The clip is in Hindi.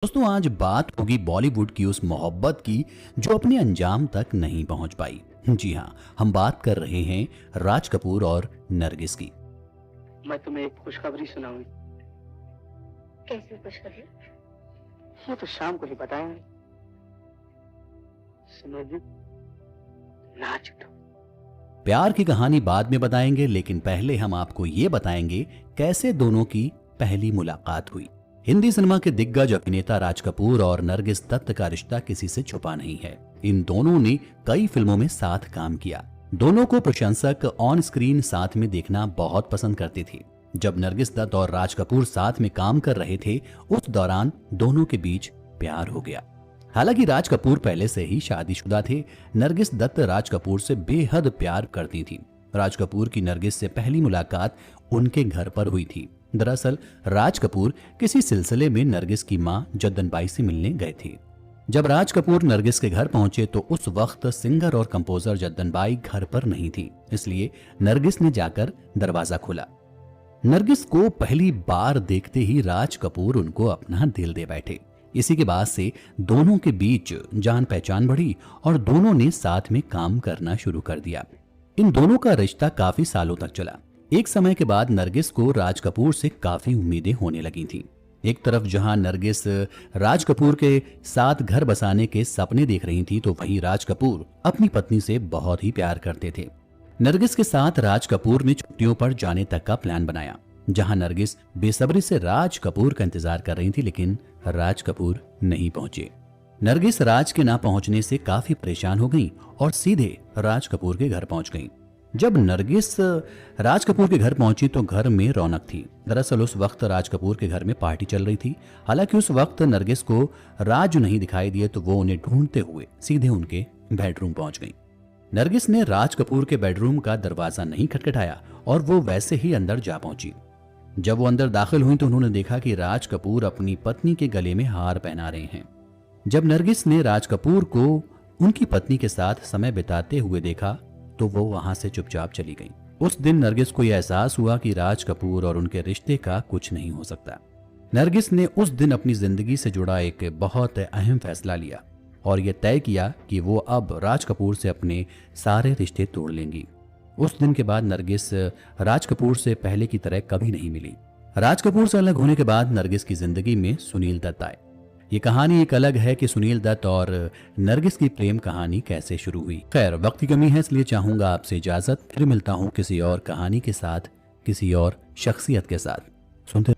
दोस्तों आज बात होगी बॉलीवुड की उस मोहब्बत की जो अपने अंजाम तक नहीं पहुंच पाई। जी हाँ, हम बात कर रहे हैं राज कपूर और नरगिस की। मैं तुम्हें एक खुशखबरी सुनाऊंगी। कैसी खुशखबरी? ये तो शाम को ही बताएंगे। सुनो जी, नाच उठो। प्यार की कहानी बाद में बताएंगे, लेकिन पहले हम आपको ये बताएंगे कैसे दोनों की पहली मुलाकात हुई। हिंदी सिनेमा के दिग्गज अभिनेता राज कपूर और नरगिस दत्त का रिश्ता किसी से छुपा नहीं है। इन दोनों ने कई फिल्मों में साथ काम किया। दोनों को प्रशंसक ऑन स्क्रीन साथ में देखना बहुत पसंद करते थे। जब नरगिस दत्त और राज कपूर साथ में काम कर रहे थे, उस दौरान दोनों के बीच प्यार हो गया। हालांकि राज कपूर पहले से ही शादीशुदा थे। नरगिस दत्त राज कपूर से बेहद प्यार करती थी। राज कपूर की नरगिस से पहली मुलाकात उनके घर पर हुई थी। दरअसल राज कपूर किसी सिलसिले में नरगिस की मां जद्दनबाई से मिलने गए थे। जब राज कपूर नरगिस के घर पहुंचे तो उस वक्त सिंगर और कंपोजर जद्दनबाई घर पर नहीं थी, इसलिए नरगिस ने जाकर दरवाजा खोला। नरगिस को पहली बार देखते ही राज कपूर उनको अपना दिल दे बैठे। इसी के बाद से दोनों के बीच जान पहचान बढ़ी और दोनों ने साथ में काम करना शुरू कर दिया। इन दोनों का रिश्ता काफी सालों तक चला। एक समय के बाद नरगिस को राज कपूर से काफी उम्मीदें होने लगी थी। एक तरफ जहां नरगिस राज कपूर के साथ घर बसाने के सपने देख रही थी, तो वहीं राज कपूर अपनी पत्नी से बहुत ही प्यार करते थे। नरगिस के साथ राज कपूर ने छुट्टियों पर जाने तक का प्लान बनाया, जहां नरगिस बेसब्री से राज कपूर का इंतजार कर रही थी, लेकिन राज कपूर नहीं पहुंचे। नरगिस राज के ना पहुंचने से काफी परेशान हो गई और सीधे राज कपूर के घर पहुंच गई। जब नरगिस राज कपूर के घर पहुंची तो घर में रौनक थी। दरअसल उस वक्त राज कपूर के घर में पार्टी चल रही थी। हालांकि उस वक्त नरगिस को राज नहीं दिखाई दिए तो वो उन्हें ढूंढते हुए सीधे उनके बेडरूम पहुंच गई। नरगिस ने राज कपूर के बेडरूम का दरवाजा नहीं खटखटाया और वो वैसे ही अंदर जा पहुंची। जब वो अंदर दाखिल हुई तो उन्होंने देखा कि राज कपूर अपनी पत्नी के गले में हार पहना रहे हैं। जब नरगिस ने राज कपूर को उनकी पत्नी के साथ समय बिताते हुए देखा तो वो वहां से चुपचाप चली गई। उस दिन नरगिस को यह एहसास हुआ कि राज कपूर और उनके रिश्ते का कुछ नहीं हो सकता। नरगिस ने उस दिन अपनी जिंदगी से जुड़ा एक बहुत अहम फैसला लिया और यह तय किया कि वो अब राज कपूर से अपने सारे रिश्ते तोड़ लेंगी। उस दिन के बाद नरगिस राज कपूर से पहले की तरह कभी नहीं मिली। राज कपूर से अलग होने के बाद नरगिस की जिंदगी में सुनील दत्त आए। ये कहानी एक अलग है कि सुनील दत्त और नरगिस की प्रेम कहानी कैसे शुरू हुई। खैर, वक्त की कमी है, इसलिए चाहूंगा आपसे इजाजत। फिर मिलता हूं किसी और कहानी के साथ, किसी और शख्सियत के साथ। सुनते